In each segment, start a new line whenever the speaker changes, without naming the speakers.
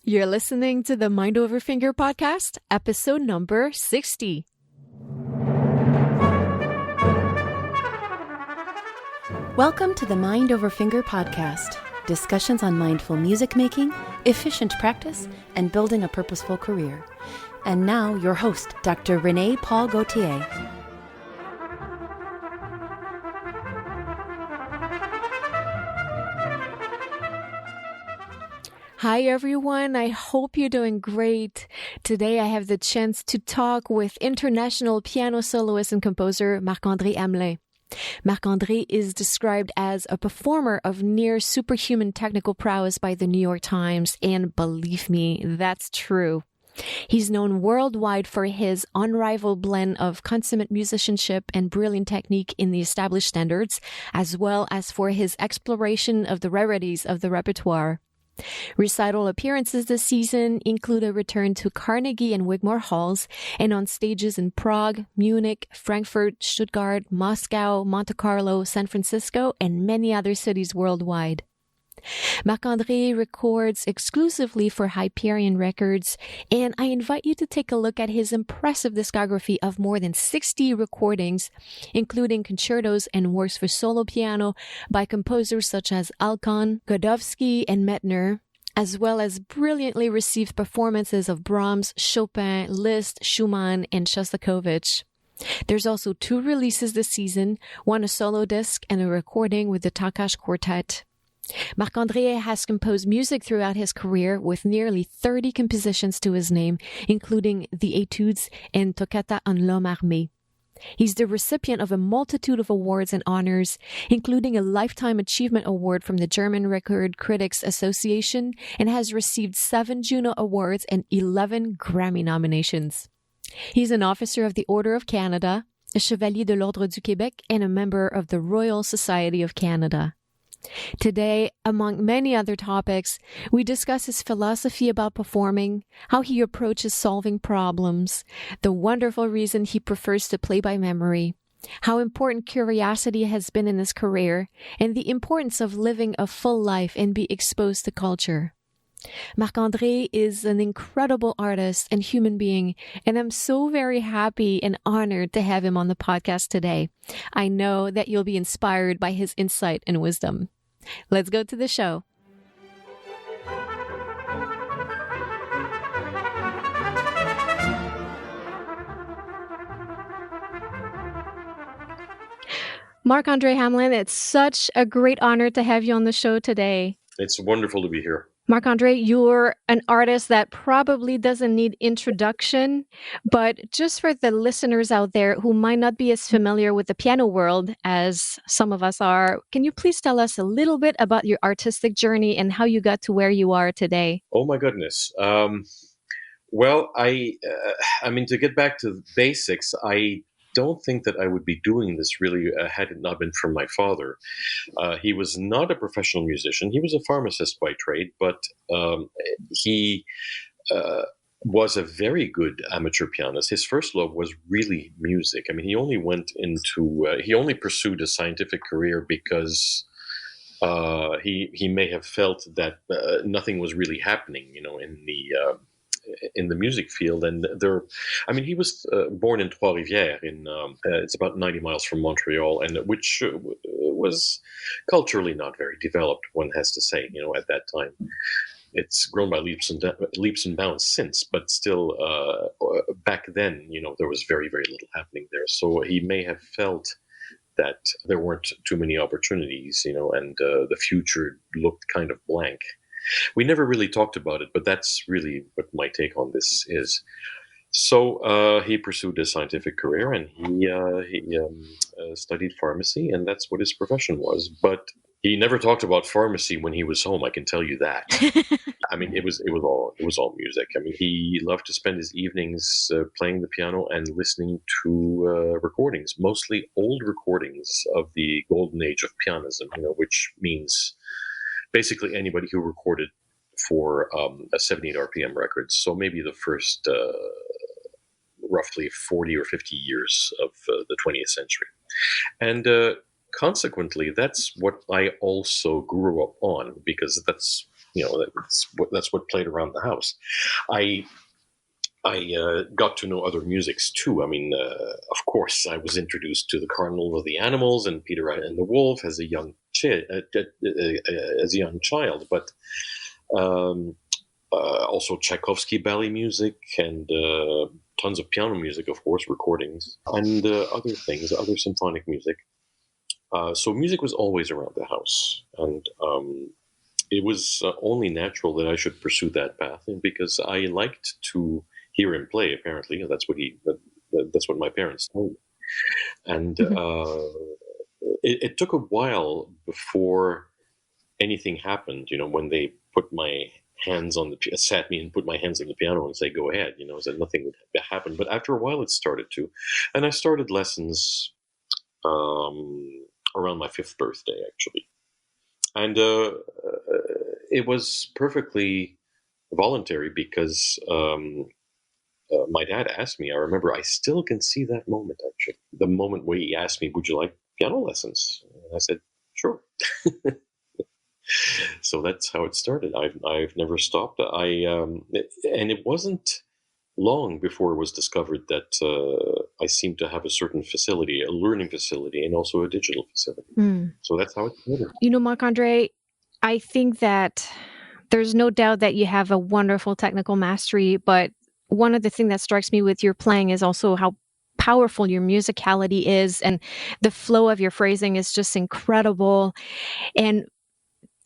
You're listening to the Mind Over Finger podcast, episode number 60.
Welcome to the Mind Over Finger podcast, discussions on mindful music making, efficient practice, and building a purposeful career. And now, your host, Dr. René Paul Gauthier.
Hi everyone, I hope you're doing great. Today I have the chance to talk with international piano soloist and composer Marc-André Hamelin. Marc-Andre is described as a performer of near superhuman technical prowess by the New York Times, and believe me, that's true. He's known worldwide for his unrivaled blend of consummate musicianship and brilliant technique in the established standards, as well as for his exploration of the rarities of the repertoire. Recital appearances this season include a return to Carnegie and Wigmore Halls and on stages in Prague, Munich, Frankfurt, Stuttgart, Moscow, Monte Carlo, San Francisco, and many other cities worldwide. Marc-Andre records exclusively for Hyperion Records, and I invite you to take a look at his impressive discography of more than 60 recordings, including concertos and works for solo piano by composers such as Alkan, Godowsky, and Mettner, as well as brilliantly received performances of Brahms, Chopin, Liszt, Schumann, and Shostakovich. There's also 2 releases this season, one a solo disc and a recording with the Takash Quartet. Marc-Andre has composed music throughout his career with nearly 30 compositions to his name, including the Etudes and Toccata en l'Homme Armé. He's the recipient of a multitude of awards and honors, including a Lifetime Achievement Award from the German Record Critics Association, and has received 7 Juno Awards and 11 Grammy nominations. He's an officer of the Order of Canada, a Chevalier de l'Ordre du Québec, and a member of the Royal Society of Canada. Today, among many other topics, we discuss his philosophy about performing, how he approaches solving problems, the wonderful reason he prefers to play by memory, how important curiosity has been in his career, and the importance of living a full life and be exposed to culture. Marc-Andre is an incredible artist and human being, and I'm so very happy and honored to have him on the podcast today. I know that you'll be inspired by his insight and wisdom. Let's go to the show. Marc-André Hamelin, it's such a great honor to have you on the show today.
It's wonderful to be here.
Marc-Andre, you're an artist that probably doesn't need introduction, but just for the listeners out there who might not be as familiar with the piano world as some of us are, can you please tell us a little bit about your artistic journey and how you got to where you are today?
Oh my goodness. Well, I mean, to get back to the basics, I don't think that I would be doing this really had it not been for my father. He was not a professional musician. He was a pharmacist by trade, but he was a very good amateur pianist. His first love was really music. I mean, he only pursued a scientific career because he may have felt that nothing was really happening, in the music field. And he was born in Trois-Rivières, it's about 90 miles from Montreal, and which was culturally not very developed, one has to say, at that time. It's grown by leaps and bounds since, but still, back then, there was very, very little happening there. So he may have felt that there weren't too many opportunities, and the future looked kind of blank. We never really talked about it, but that's really what my take on this is. So he pursued a scientific career, and he studied pharmacy, and that's what his profession was. But he never talked about pharmacy when he was home, I can tell you that. I mean, it was all music. I mean, he loved to spend his evenings playing the piano and listening to recordings, mostly old recordings of the golden age of pianism, which means basically anybody who recorded for a 78 RPM record. So maybe the first roughly 40 or 50 years of the 20th century. And consequently, that's what I also grew up on, because that's that's what played around the house. I got to know other musics too. I mean, of course, I was introduced to the Carnival of the Animals and Peter and the Wolf as a young child, but also Tchaikovsky ballet music and tons of piano music, of course, recordings, and other things, other symphonic music. So music was always around the house, and it was only natural that I should pursue that path, because I liked to hear him play. Apparently, that's what my parents told me, and it took a while before anything happened. When they put my hands on sat me and put my hands on the piano and say, "Go ahead," said nothing would happen. But after a while, it started to, and I started lessons around my 5th birthday, actually, and it was perfectly voluntary because my dad asked me. I remember, I still can see that moment, actually, the moment where he asked me, "Would you like piano lessons?" And I said, "Sure." So that's how it started. I've never stopped. And it wasn't long before it was discovered that I seemed to have a certain facility, a learning facility, and also a digital facility. So that's how it started.
Marc-Andre, I think that there's no doubt that you have a wonderful technical mastery, but one of the things that strikes me with your playing is also how powerful your musicality is, and the flow of your phrasing is just incredible. And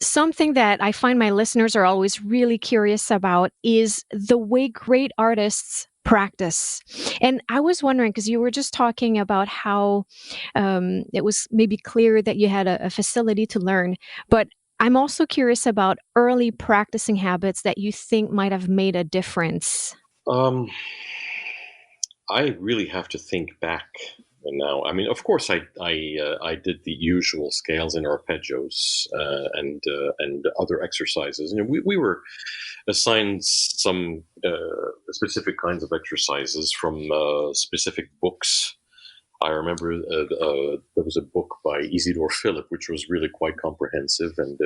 something that I find my listeners are always really curious about is the way great artists practice. And I was wondering, because you were just talking about how it was maybe clear that you had a facility to learn, but I'm also curious about early practicing habits that you think might have made a difference.
I really have to think back now. I mean, of course, I did the usual scales and arpeggios and other exercises. We were assigned some specific kinds of exercises from specific books. I remember there was a book by Isidore Philip, which was really quite comprehensive, and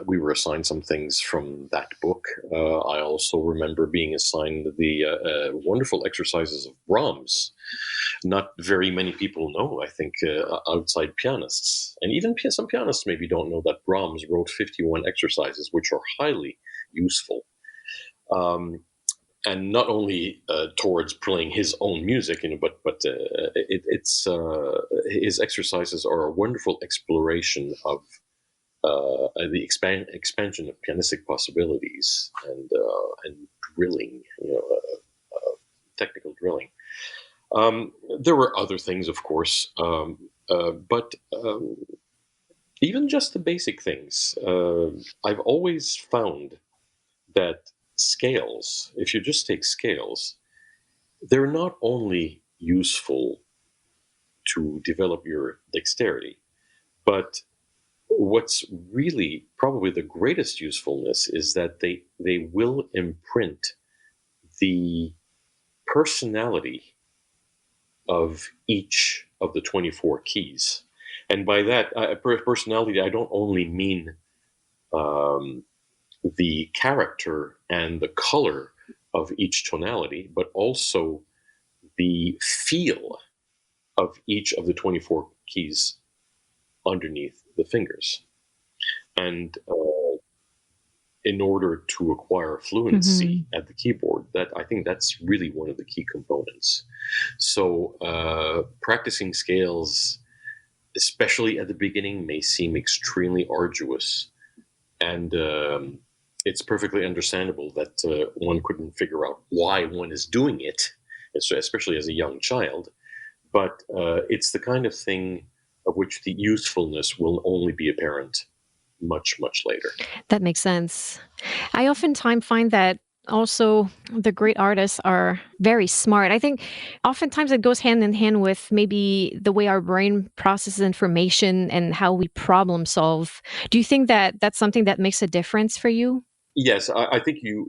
we were assigned some things from that book. I also remember being assigned the wonderful exercises of Brahms. Not very many people know, I think, outside pianists. And even some pianists maybe don't know that Brahms wrote 51 exercises, which are highly useful. And not only towards playing his own music, but his exercises are a wonderful exploration of the expansion of pianistic possibilities and drilling, technical drilling. There were other things, of course, but even just the basic things. I've always found that scales, if you just take scales, they're not only useful to develop your dexterity, but what's really probably the greatest usefulness is that they will imprint the personality of each of the 24 keys. And by that personality, I don't only mean the character and the color of each tonality, but also the feel of each of the 24 keys underneath the fingers. And in order to acquire fluency at the keyboard, I think that's really one of the key components. So practicing scales, especially at the beginning, may seem extremely arduous. And it's perfectly understandable that one couldn't figure out why one is doing it, especially as a young child. But it's the kind of thing of which the usefulness will only be apparent much, much later.
That makes sense. I oftentimes find that also the great artists are very smart. I think oftentimes it goes hand in hand with maybe the way our brain processes information and how we problem solve. Do you think that that's something that makes a difference for you?
Yes, I think you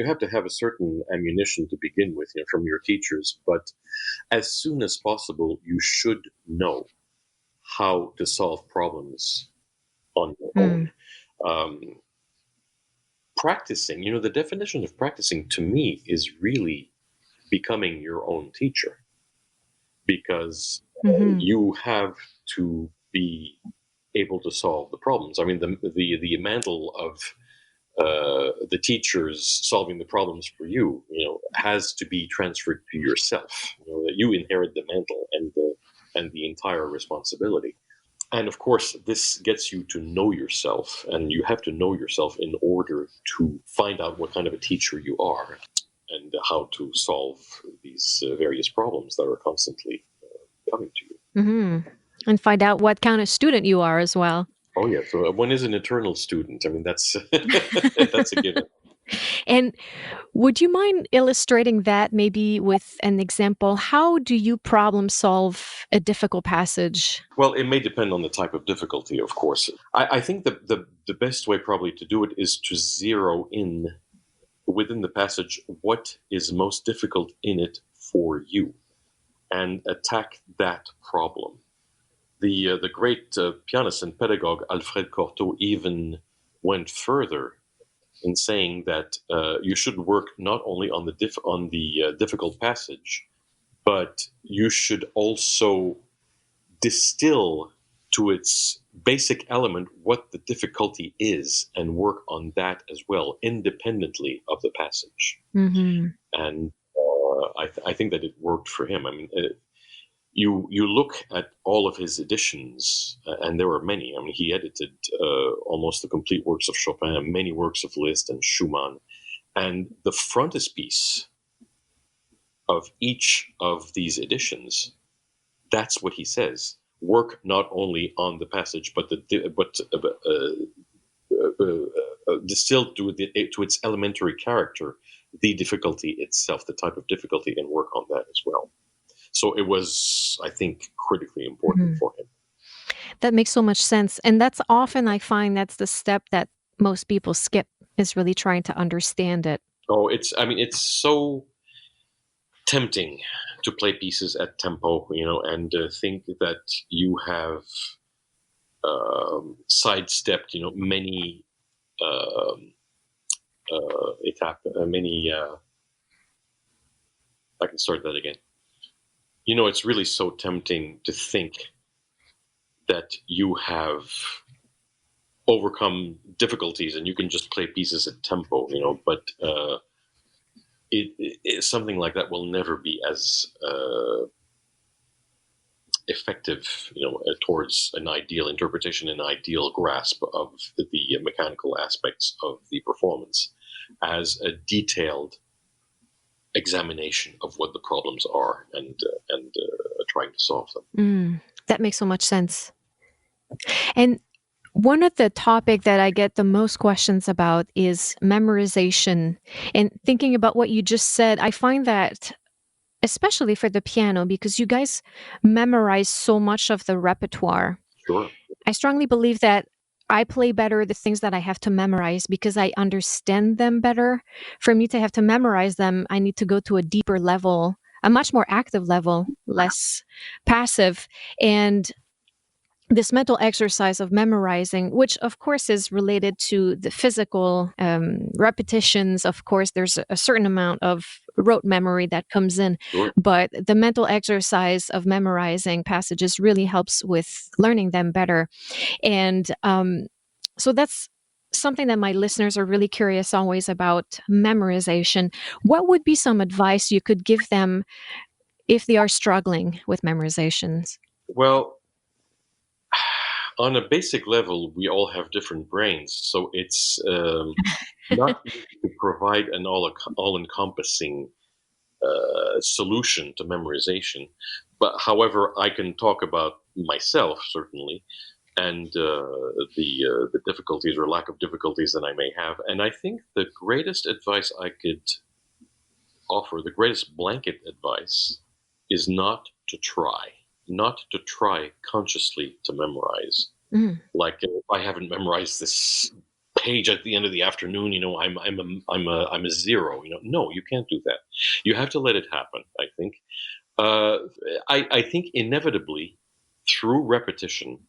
have to have a certain ammunition to begin with, from your teachers. But as soon as possible, you should know how to solve problems on your own. Practicing, the definition of practicing to me is really becoming your own teacher, because you have to be able to solve the problems. I mean, the mantle of the teachers solving the problems for you, has to be transferred to yourself. That you inherit the mantle and the entire responsibility. And of course, this gets you to know yourself, and you have to know yourself in order to find out what kind of a teacher you are and how to solve these various problems that are constantly coming to you.
And find out what kind of student you are as well.
Oh, yeah. So one is an eternal student. I mean, that's that's a given.
And would you mind illustrating that maybe with an example? How do you problem solve a difficult passage?
Well, it may depend on the type of difficulty, of course. I think the best way probably to do it is to zero in within the passage what is most difficult in it for you and attack that problem. The great pianist and pedagogue Alfred Cortot even went further in saying that you should work not only on the difficult passage, but you should also distill to its basic element what the difficulty is and work on that as well, independently of the passage. And I think that it worked for him. I mean, you look at all of his editions, and there were many. I mean, he edited almost the complete works of Chopin, many works of Liszt and Schumann, and the frontispiece of each of these editions, that's what he says: work not only on the passage, but distilled to its elementary character, the difficulty itself, the type of difficulty, and work on that as well. So it was, I think, critically important for him.
That makes so much sense. And that's often, I find, that's the step that most people skip, is really trying to understand it.
Oh, it's so tempting to play pieces at tempo, and think that you have sidestepped, many I can start that again. It's really so tempting to think that you have overcome difficulties and you can just play pieces at tempo, but something like that will never be as effective, towards an ideal interpretation, an ideal grasp of the mechanical aspects of the performance, as a detailed examination of what the problems are and trying to solve them.
That makes so much sense. And one of the topic that I get the most questions about is memorization. And thinking about what you just said, I find that especially for the piano, because you guys memorize so much of the repertoire.
Sure.
I strongly believe that I play better the things that I have to memorize because I understand them better. For me to have to memorize them, I need to go to a deeper level, a much more active level, less passive. And this mental exercise of memorizing, which of course is related to the physical repetitions. Of course, there's a certain amount of rote memory that comes in,
Sure.
but the mental exercise of memorizing passages really helps with learning them better. And so that's something that my listeners are really curious always about, memorization. What would be some advice you could give them if they are struggling with memorizations?
Well, on a basic level, we all have different brains, so it's not easy to provide an all-encompassing solution to memorization. But however, I can talk about myself, certainly, and the difficulties or lack of difficulties that I may have. And I think the greatest advice I could offer, the greatest blanket advice, is not to try consciously to memorize. Like, if I haven't memorized this page at the end of the afternoon, I'm a zero. No, you can't do that. You have to let it happen. I think. I think inevitably, through repetition,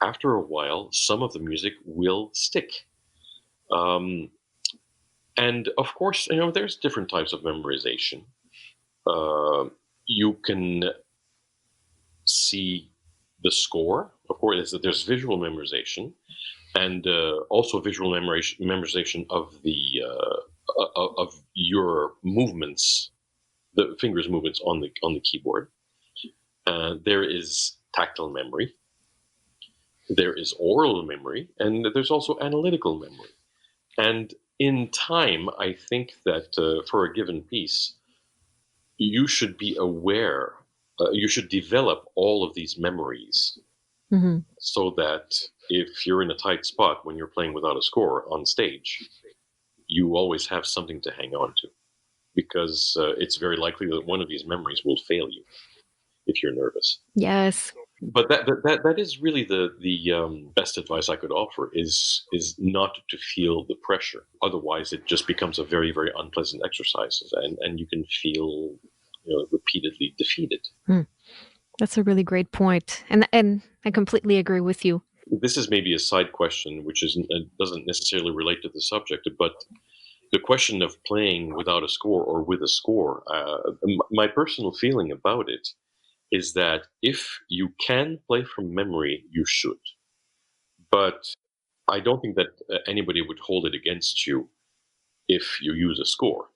after a while, some of the music will stick. And of course, there's different types of memorization. You can see the score. Of course, there's visual memorization, and also visual memorization of the of your movements, the fingers movements on the keyboard. There is tactile memory. There is oral memory, and there's also analytical memory. And in time, I think that for a given piece, you should be aware, you should develop all of these memories so that if you're in a tight spot when you're playing without a score on stage, you always have something to hang on to, because it's very likely that one of these memories will fail you if you're nervous.
Yes.
But that is really the best advice I could offer is not to feel the pressure. Otherwise, it just becomes a very, very unpleasant exercise, and you can feel repeatedly defeated.
That's a really great point, and I completely agree with you.
This is maybe a side question, which doesn't necessarily relate to the subject, but the question of playing without a score or with a score. My personal feeling about it is that if you can play from memory, you should. But I don't think that anybody would hold it against you if you use a score.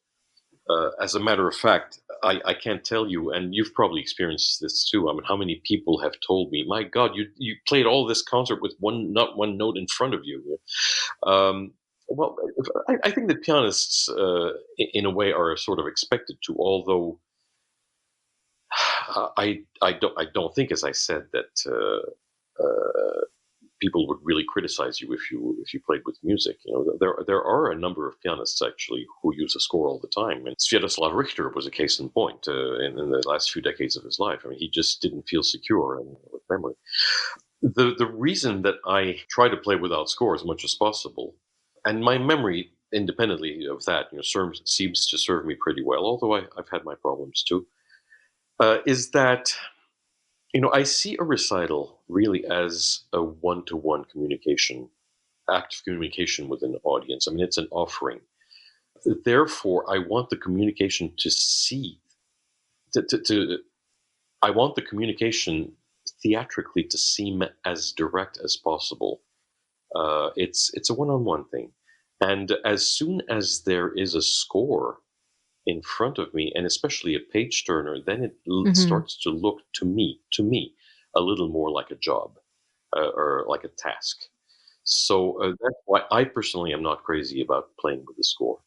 As a matter of fact, I can't tell you, and you've probably experienced this too. I mean, how many people have told me, "My God, you played all this concert with not one note in front of you." Well, I think that pianists, in a way, are sort of expected to. Although I don't think, as I said, that people would really criticize you if you played with music. There are a number of pianists actually who use a score all the time, and Sviatoslav Richter was a case in point in the last few decades of his life. I mean, he just didn't feel secure with memory. The reason that I try to play without score as much as possible, and my memory, independently of that, seems to serve me pretty well, although I've had my problems too, is that I see a recital really as a one-to-one communication, active communication with an audience. I mean, it's an offering. Therefore, I want the communication I want the communication theatrically to seem as direct as possible. It's a one-on-one thing. And as soon as there is a score in front of me, and especially a page turner, then it starts to look to me a little more like a job or like a task. So that's why I personally am not crazy about playing with the score.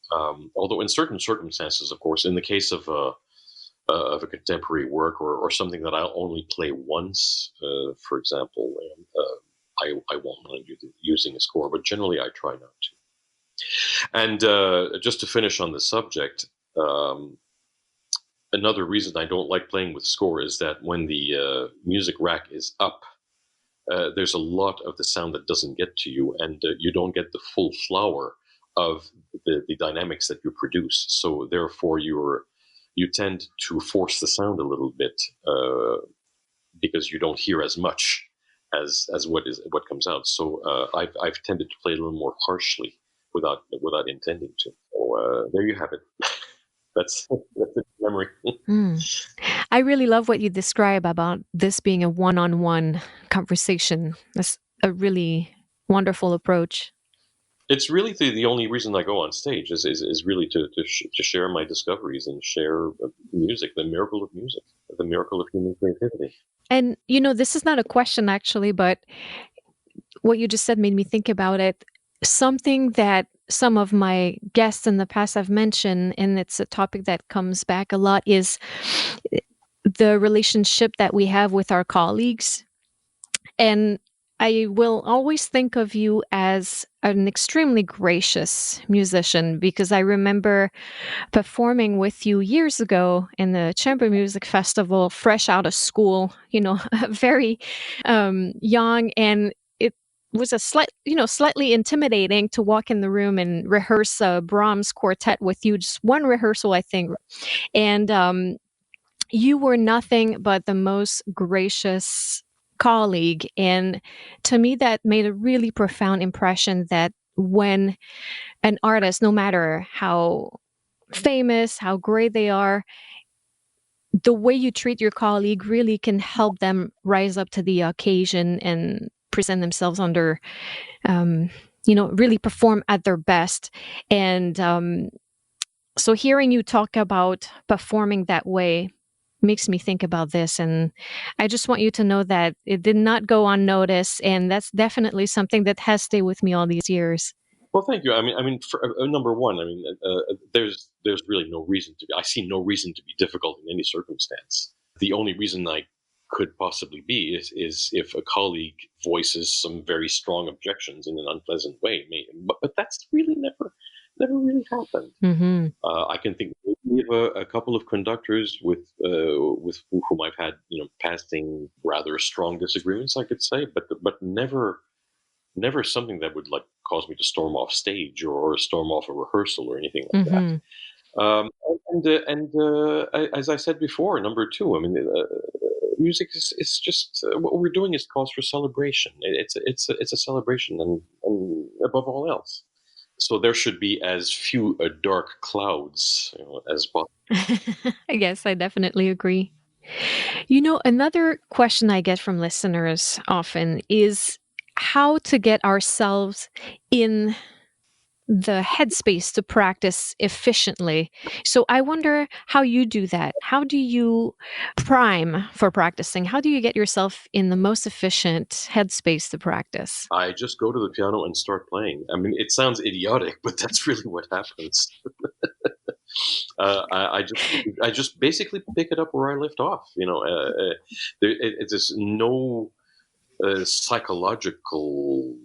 Although in certain circumstances, of course, in the case of a contemporary work or something that I'll only play once, for example, I won't mind using a score, but generally I try not to. And just to finish on the subject, another reason I don't like playing with score is that when the music rack is up, there's a lot of the sound that doesn't get to you, and you don't get the full flower of the dynamics that you produce. So therefore, you tend to force the sound a little bit because you don't hear as much as what comes out. So I've tended to play a little more harshly without intending to. So there you have it. That's a memory.
I really love what you describe about this being a one-on-one conversation. That's a really wonderful approach.
It's really the only reason I go on stage is really to share my discoveries and share music, the miracle of music, the miracle of human creativity.
And, this is not a question actually, but what you just said made me think about it. Something that some of my guests in the past have mentioned, and it's a topic that comes back a lot, is the relationship that we have with our colleagues. And I will always think of you as an extremely gracious musician, because I remember performing with you years ago in the Chamber Music Festival, fresh out of school, very young, and was a slightly intimidating to walk in the room and rehearse a Brahms quartet with you. Just one rehearsal, I think. And you were nothing but the most gracious colleague. And to me, that made a really profound impression that when an artist, no matter how famous, how great they are, the way you treat your colleague really can help them rise up to the occasion and present themselves under, really perform at their best. And so hearing you talk about performing that way makes me think about this. And I just want you to know that it did not go unnoticed. And that's definitely something that has stayed with me all these years.
Well, thank you. For, number one, there's really no reason to. I see no reason to be difficult in any circumstance. The only reason I could possibly be is if a colleague voices some very strong objections in an unpleasant way. But that's really never really happened.
Mm-hmm.
I can think maybe of a couple of conductors with whom I've had passing rather strong disagreements, I could say, but never something that would like cause me to storm off stage or storm off a rehearsal or anything like
Mm-hmm.
that. As I said before, number two, music is just what we're doing is cause for celebration. It's a celebration, and above all else. So there should be as few dark clouds as possible.
Yes, I definitely agree. Another question I get from listeners often is how to get ourselves in the headspace to practice efficiently. So I wonder how you do that. How do you prime for practicing? How do you get yourself in the most efficient headspace to practice?
I just go to the piano and start playing. It sounds idiotic, but that's really what happens. I just basically pick it up where I left off. There's no psychological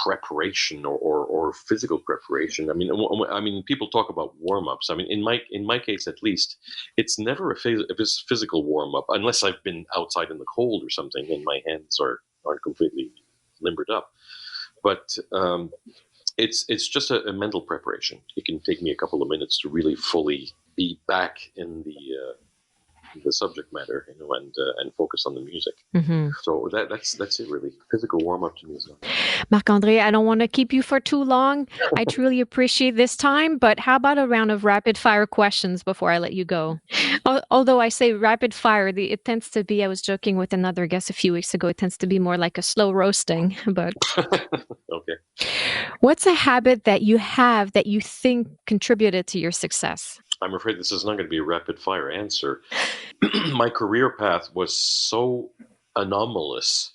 preparation or physical preparation. People talk about warm-ups. In my case, at least, it's never a physical warm-up unless I've been outside in the cold or something and my hands aren't completely limbered up. But it's just a mental preparation. It can take me a couple of minutes to really fully be back in the subject matter, and focus on the music.
Mm-hmm.
So that's it, really. Physical warm up to music.
Marc-Andre, I don't want to keep you for too long. I truly appreciate this time, but how about a round of rapid fire questions before I let you go? Although I say rapid fire, it tends to be, I was joking with another guest a few weeks ago, it tends to be more like a slow roasting, but
Okay.
What's a habit that you have that you think contributed to your success?
I'm afraid this is not going to be a rapid fire answer. My career path was so anomalous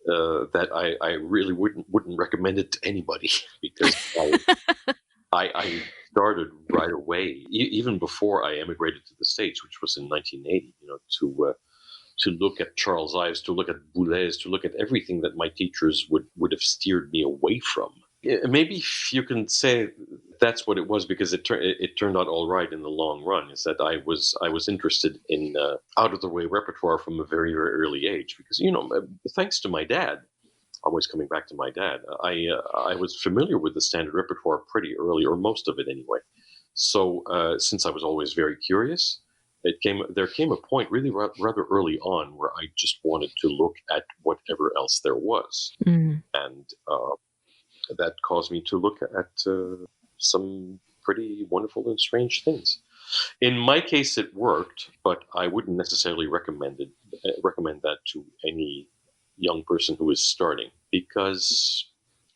that I really wouldn't recommend it to anybody because I started right away, even before I emigrated to the States, which was in 1980. To look at Charles Ives, to look at Boulez, to look at everything that my teachers would have steered me away from. Maybe you can say that's what it was because it turned out all right in the long run. Is that I was interested in out of the way repertoire from a very, very early age because thanks to my dad, always coming back to my dad, I was familiar with the standard repertoire pretty early, or most of it anyway. So since I was always very curious, there came a point really rather early on where I just wanted to look at whatever else there was, and that caused me to look at some pretty wonderful and strange things. In my case, it worked, but I wouldn't necessarily recommend that to any young person who is starting, because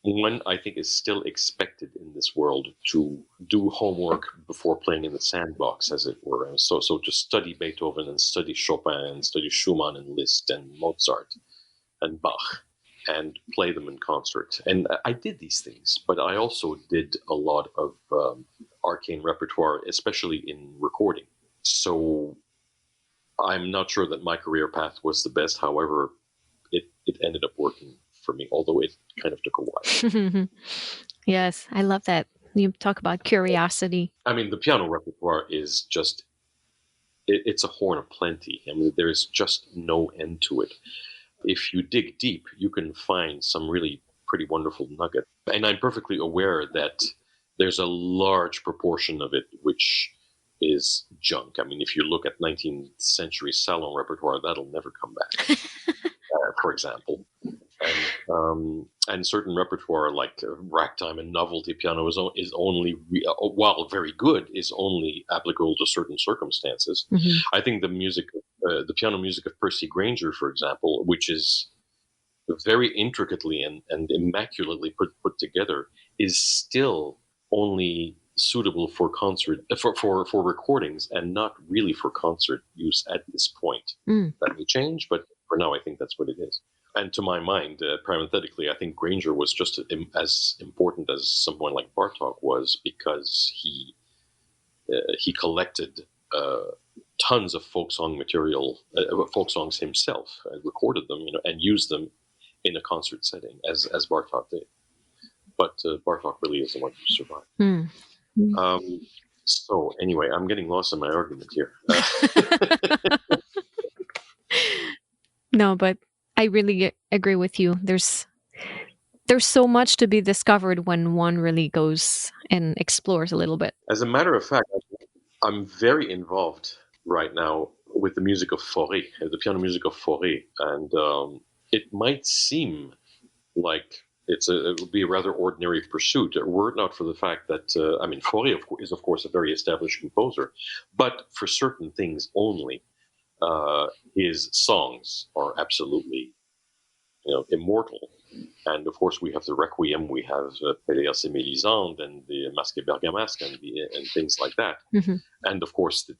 one, I think, is still expected in this world to do homework before playing in the sandbox, as it were. So to study Beethoven and study Chopin and study Schumann and Liszt and Mozart and Bach and play them in concert. And I did these things, but I also did a lot of arcane repertoire, especially in recording. So I'm not sure that my career path was the best. However, it ended up working for me, although it kind of took a while.
Yes, I love that. You talk about curiosity.
The piano repertoire is just, it's a horn of plenty. There's just no end to it. If you dig deep, you can find some really pretty wonderful nuggets. And I'm perfectly aware that there's a large proportion of it which is junk. If you look at 19th century salon repertoire, that'll never come back. for example. And certain repertoire like ragtime and novelty piano is only, while very good, is only applicable to certain circumstances.
Mm-hmm.
I think the piano music of Percy Grainger, for example, which is very intricately and immaculately put together, is still only suitable for concert for recordings and not really for concert use at this point. That may change, but for now I think that's what it is. And to my mind, parenthetically, I think Grainger was just as important as someone like Bartók was, because he collected tons of folk song material, folk songs himself, and recorded them, and used them in a concert setting, as Bartók did. But Bartók really is the one who survived. So anyway, I'm getting lost in my argument here.
No, but I really agree with you. There's so much to be discovered when one really goes and explores a little bit.
As a matter of fact, I'm very involved right now with the music of Faure, the piano music of Faure, and it might seem like it would be a rather ordinary pursuit, were it not for the fact that Faure is of course a very established composer, but for certain things only. His songs are absolutely, immortal. And of course, we have the Requiem, we have Pelléas et Mélisande, and the Masque et Bergamasque, and things like that.
Mm-hmm.
And of course, the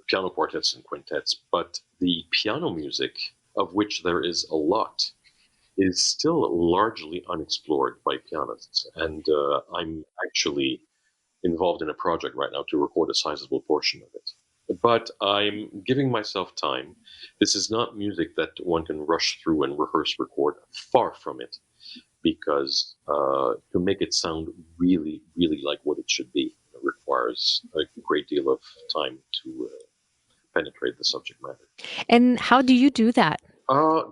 piano quartets and quintets. But the piano music, of which there is a lot, is still largely unexplored by pianists. And I'm actually involved in a project right now to record a sizable portion of it. But I'm giving myself time. This is not music that one can rush through and record. Far from it, because to make it sound really, really like what it should be, it requires a great deal of time to penetrate the subject matter.
And how do you do that?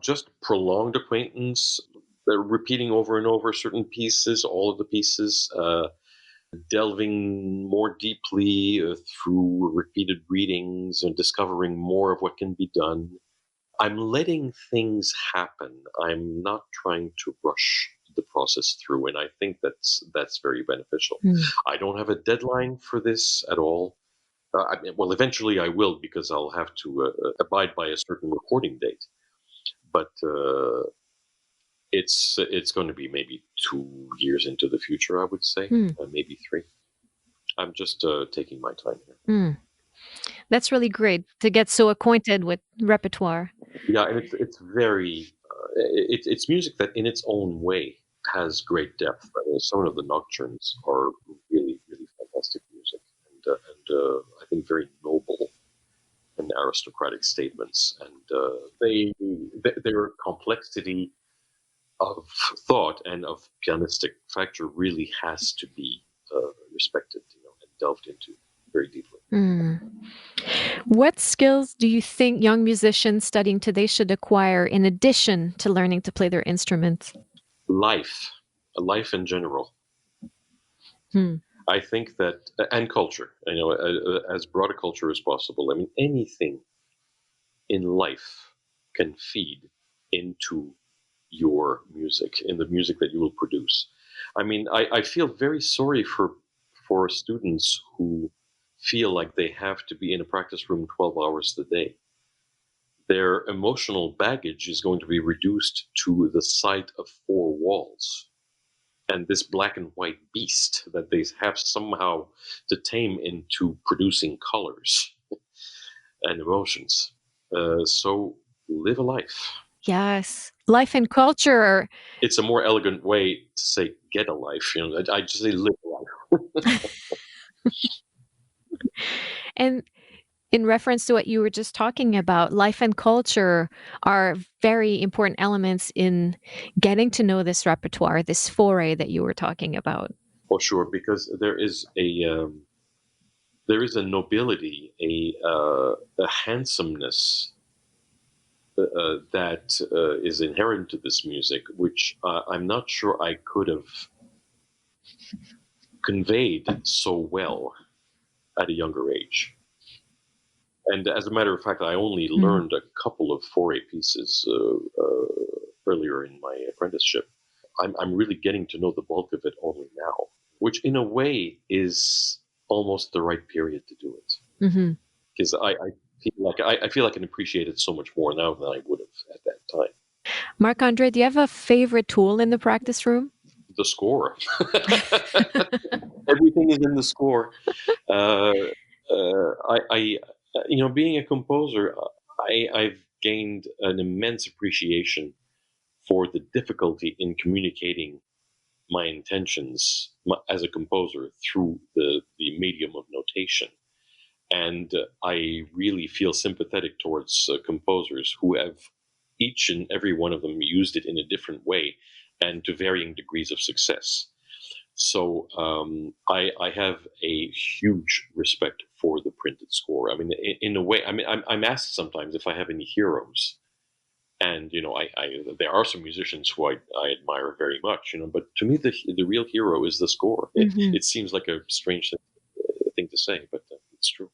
Just prolonged acquaintance, repeating over and over certain pieces, all of the pieces, delving more deeply through repeated readings and discovering more of what can be done. I'm letting things happen. I'm not trying to rush the process through, and I think that's very beneficial. I don't have a deadline for this at all. Eventually I will, because I'll have to abide by a certain recording date. But it's going to be maybe 2 years into the future, I would say, maybe 3. I'm just taking my time here.
That's really great to get so acquainted with repertoire.
Yeah, and it's very it's music that in its own way has great depth. I mean, some of the nocturnes are really, really fantastic music, and I think very noble and aristocratic statements, and their complexity of thought and of pianistic factor really has to be respected, and delved into very deeply.
What skills do you think young musicians studying today should acquire in addition to learning to play their instruments?
Life in general. I think that, and culture, as broad a culture as possible. I mean, anything in life can feed into your music, in the music that you will produce. I mean, I feel very sorry for students who feel like they have to be in a practice room 12 hours a day. Their emotional baggage is going to be reduced to the sight of 4 walls and this black and white beast that they have somehow to tame into producing colors and emotions. So live a life.
Yes. Life and culture.
It's a more elegant way to say get a life. I just say live a life.
And in reference to what you were just talking about, life and culture are very important elements in getting to know this repertoire, this foray that you were talking about.
For sure, because there is a nobility, a handsomeness that is inherent to this music, which I'm not sure I could have conveyed so well at a younger age. And as a matter of fact, I only learned a couple of Faure pieces earlier in my apprenticeship. I'm really getting to know the bulk of it only now, which in a way is almost the right period to do it. Because I feel I can appreciate it so much more now than I would have at that time.
Marc-Andre, do you have a favorite tool in the practice room?
The score. Everything is in the score. Being a composer, I've gained an immense appreciation for the difficulty in communicating my intentions as a composer through the medium of notation. And I really feel sympathetic towards composers who have each and every one of them used it in a different way and to varying degrees of success. So I have a huge respect for the printed score. I mean, in a way, I mean, I'm asked sometimes if I have any heroes. And, there are some musicians who I admire very much, but to me, the real hero is the score. It seems like a strange thing to say, but it's true.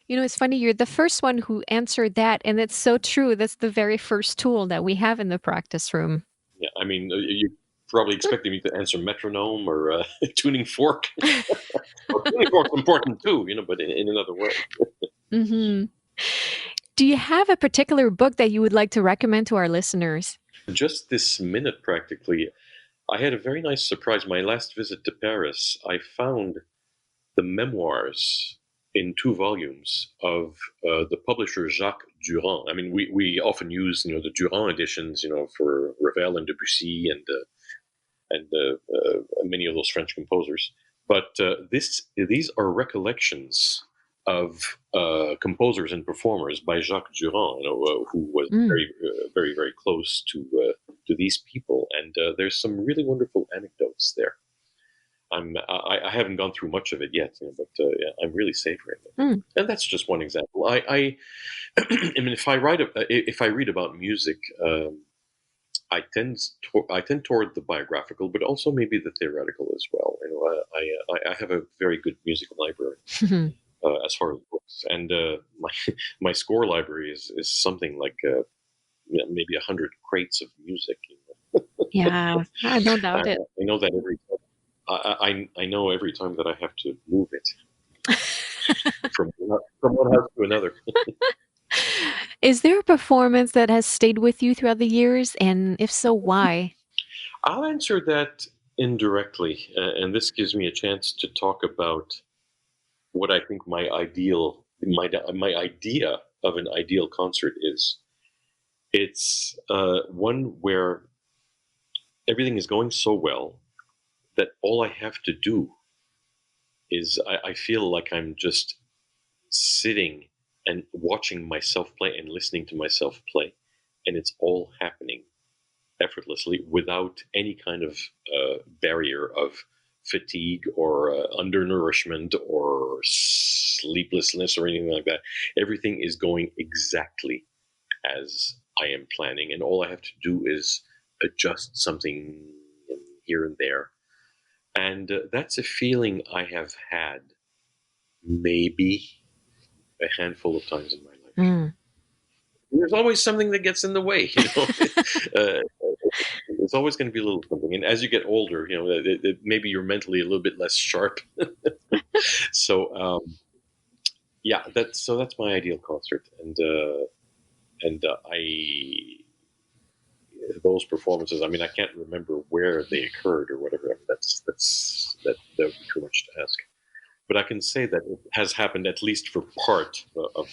It's funny, you're the first one who answered that, and it's so true. That's the very first tool that we have in the practice room.
Yeah, I mean, you probably expecting me to answer metronome or tuning fork. Well, tuning fork's important too, but in another way.
Do you have a particular book that you would like to recommend to our listeners?
Just this minute, practically, I had a very nice surprise. My last visit to Paris, I found the memoirs in 2 volumes of the publisher Jacques Durand. I mean, we often use the Durand editions, for Ravel and Debussy and many of those French composers. But these are recollections of composers and performers by Jacques Durand, who was very, very, very close to these people. And there's some really wonderful anecdotes there. I haven't gone through much of it yet, but I'm really savoring it. And that's just one example. I mean, if I read about music, I tend toward the biographical, but also maybe the theoretical as well. I have a very good musical library as far as books, and my score library is something like maybe 100 crates of music.
Yeah, I don't doubt it.
I know that every time. I know every time that I have to move it from one house to another.
Is there a performance that has stayed with you throughout the years? And if so, why?
I'll answer that indirectly. And this gives me a chance to talk about what I think my idea of an ideal concert is. It's one where everything is going so well that all I have to do is I feel like I'm just sitting and watching myself play and listening to myself play, and it's all happening effortlessly without any kind of barrier of fatigue or undernourishment or sleeplessness or anything like that. Everything is going exactly as I am planning, and all I have to do is adjust something here and there. And that's a feeling I have had maybe a handful of times in my life. There's always something that gets in the way, There's always going to be a little something. And as you get older, maybe you're mentally a little bit less sharp. So, that's my ideal concert. And those performances, I mean, I can't remember where they occurred or whatever. That would be too much to ask. But I can say that it has happened at least for part of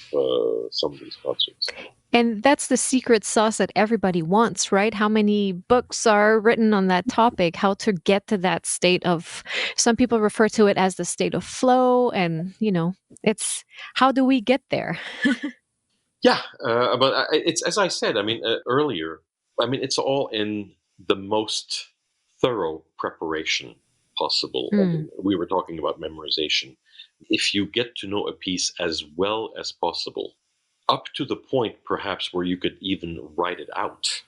some of these concerts.
And that's the secret sauce that everybody wants, right? How many books are written on that topic, how to get to that state of, some people refer to it as the state of flow. And, it's how do we get there?
Yeah, but it's, as I said, I mean, earlier, I mean, it's all in the most thorough preparation possible. I mean, we were talking about memorization. If you get to know a piece as well as possible, up to the point perhaps where you could even write it out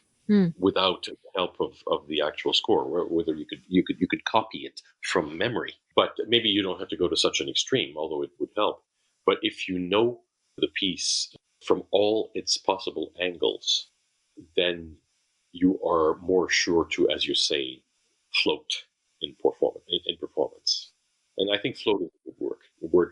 without the help of the actual score, whether you could copy it from memory. But maybe you don't have to go to such an extreme, although it would help. But if you know the piece from all its possible angles, then you are more sure to, as you say, float in performance. And I think float is a good word.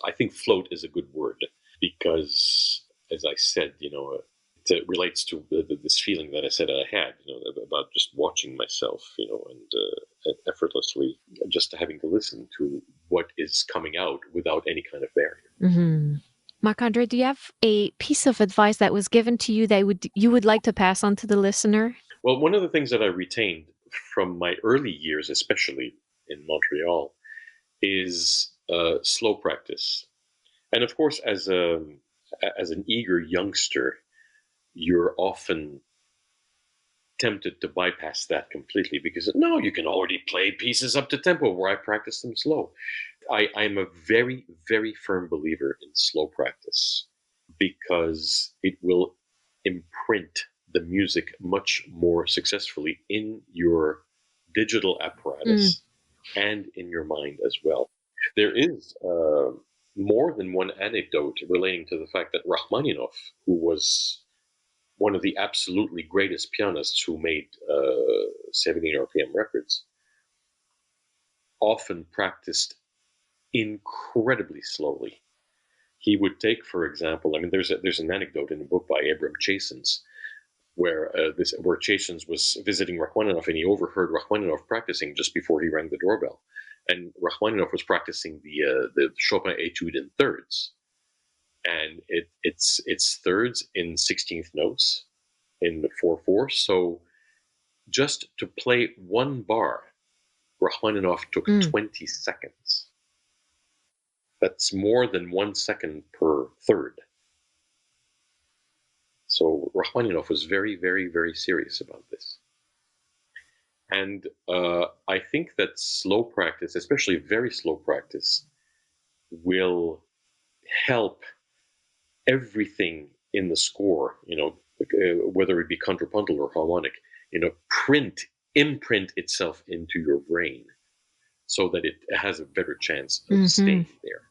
I think float is a good word because, as I said, it relates to this feeling that I said I had, about just watching myself, and effortlessly, just having to listen to what is coming out without any kind of barrier.
Mm-hmm. Marc-Andre, do you have a piece of advice that was given to you that you would like to pass on to the listener?
Well, one of the things that I retained from my early years, especially in Montreal, is slow practice. And of course, as an eager youngster, you're often tempted to bypass that completely because no, you can already play pieces up to tempo where I practice them slow. I'm a very, very firm believer in slow practice because it will imprint the music much more successfully in your digital apparatus and in your mind as well. There is more than one anecdote relating to the fact that Rachmaninoff, who was one of the absolutely greatest pianists who made 17 RPM records, often practiced incredibly slowly. He would take, for example, there's an anecdote in a book by Abram Chasins where Chasins was visiting Rachmaninoff and he overheard Rachmaninoff practicing just before he rang the doorbell, and Rachmaninoff was practicing the Chopin Etude in thirds, and it's thirds in 16th notes in 4/4. So just to play one bar, Rachmaninoff took 20 seconds. That's more than 1 second per third. So Rachmaninoff was very, very, very serious about this. And I think that slow practice, especially very slow practice, will help everything in the score, whether it be contrapuntal or harmonic, imprint itself into your brain so that it has a better chance of staying there.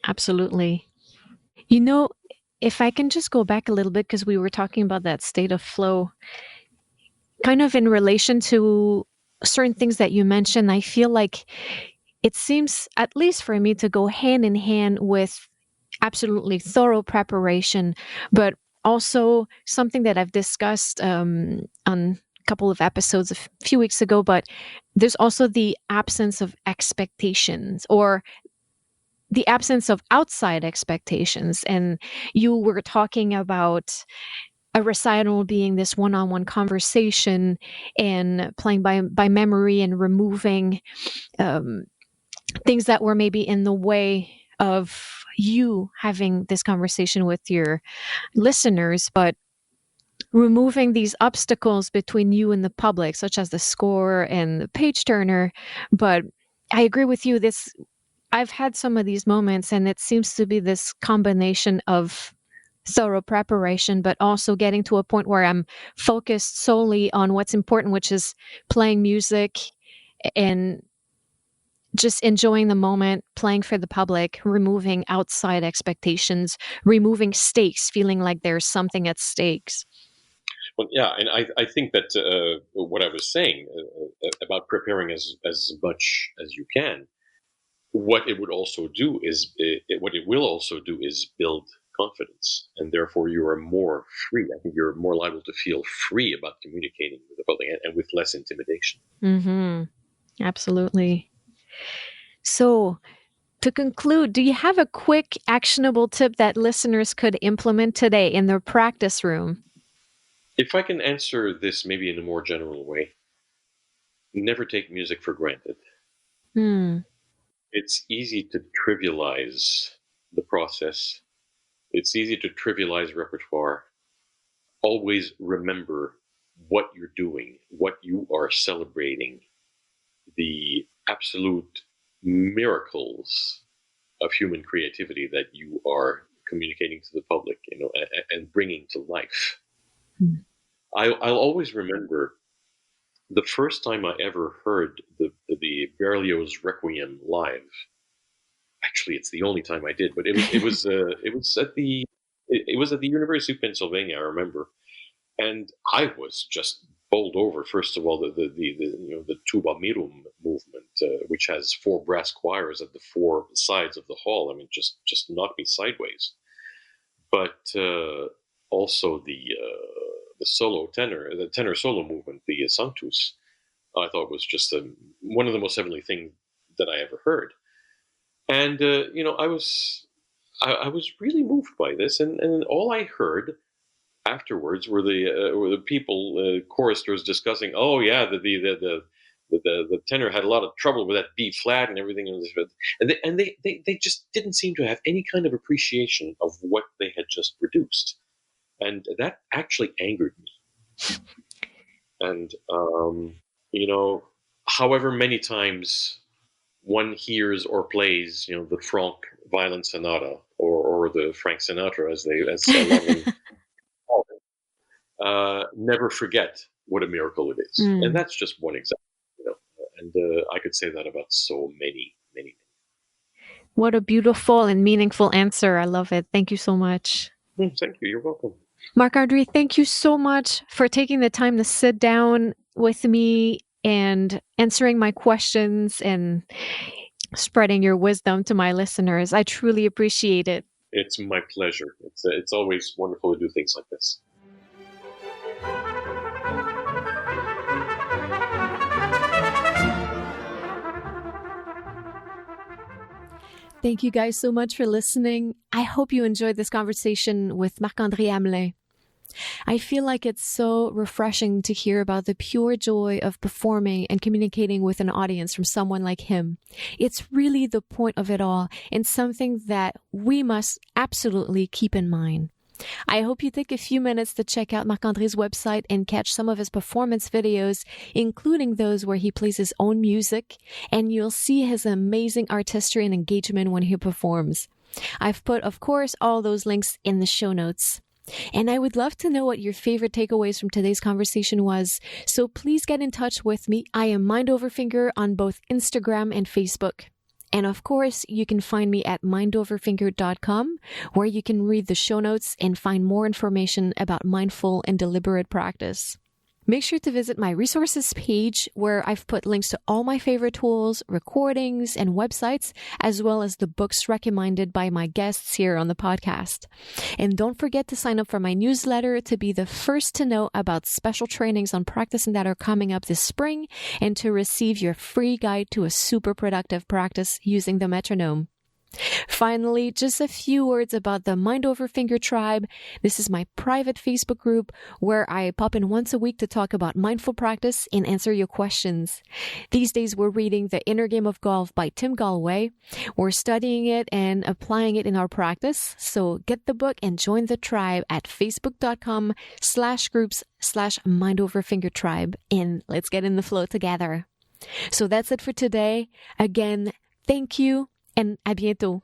Absolutely. If I can just go back a little bit, because we were talking about that state of flow, kind of in relation to certain things that you mentioned, I feel like it seems, at least for me, to go hand in hand with absolutely thorough preparation, but also something that I've discussed on a couple of episodes a few weeks ago, but there's also the absence of expectations, or the absence of outside expectations. And you were talking about a recital being this one-on-one conversation and playing by memory and removing things that were maybe in the way of you having this conversation with your listeners, but removing these obstacles between you and the public, such as the score and the page turner. But I agree with you. I've had some of these moments, and it seems to be this combination of thorough preparation, but also getting to a point where I'm focused solely on what's important, which is playing music and just enjoying the moment, playing for the public, removing outside expectations, removing stakes, feeling like there's something at stakes.
Well, yeah, and I think that what I was saying about preparing as much as you can, what it will also do is build confidence, and therefore you are more free. I think you're more liable to feel free about communicating with the public and with less intimidation.
Absolutely. So, to conclude, do you have a quick actionable tip that listeners could implement today in their practice room?
If I can answer this maybe in a more general way, never take music for granted. It's easy to trivialize the process. It's easy to trivialize repertoire. Always remember what you're doing, what you are celebrating, the absolute miracles of human creativity that you are communicating to the public, and bringing to life. I'll always remember the first time I ever heard the Berlioz Requiem live. I actually, it's the only time I did, but it was at the University of Pennsylvania, I remember, and I was just bowled over. First of all, the tuba mirum movement, which has 4 brass choirs at the 4 sides of the hall. I mean, just knocked me sideways. But also the tenor solo movement, the Sanctus, I thought was just one of the most heavenly things that I ever heard. And I was really moved by this, and all I heard afterwards were the people, choristers, discussing, oh yeah, the tenor had a lot of trouble with that B flat and everything, and they just didn't seem to have any kind of appreciation of what they had just produced, and that actually angered me. And however many times one hears or plays, the Franck Violin Sonata or the Frank Sinatra, as I love them. Never forget what a miracle it is. And that's just one example, and I could say that about so many.
What a beautiful and meaningful answer. I love it. Thank you so much.
Thank you. You're welcome.
Marc-Andre, thank you so much for taking the time to sit down with me and answering my questions and spreading your wisdom to my listeners. I truly appreciate it.
It's my pleasure. It's always wonderful to do things like this.
Thank you guys so much for listening. I hope you enjoyed this conversation with Marc-André Hamelin. I feel like it's so refreshing to hear about the pure joy of performing and communicating with an audience from someone like him. It's really the point of it all and something that we must absolutely keep in mind. I hope you take a few minutes to check out Marc-André's website and catch some of his performance videos, including those where he plays his own music, and you'll see his amazing artistry and engagement when he performs. I've put, of course, all those links in the show notes. And I would love to know what your favorite takeaways from today's conversation was, so please get in touch with me. I am Mind Over Finger on both Instagram and Facebook. And of course, you can find me at mindoverfinger.com, where you can read the show notes and find more information about mindful and deliberate practice. Make sure to visit my resources page, where I've put links to all my favorite tools, recordings, and websites, as well as the books recommended by my guests here on the podcast. And don't forget to sign up for my newsletter to be the first to know about special trainings on practicing that are coming up this spring, and to receive your free guide to a super productive practice using the metronome. Finally, just a few words about the Mind Over Finger Tribe. This is my private Facebook group where I pop in once a week to talk about mindful practice and answer your questions. These days, we're reading The Inner Game of Golf by Tim Gallwey. We're studying it and applying it in our practice. So get the book and join the tribe at facebook.com/groups/mindoverfingertribe. And let's get in the flow together. So that's it for today. Again, thank you. And à bientôt.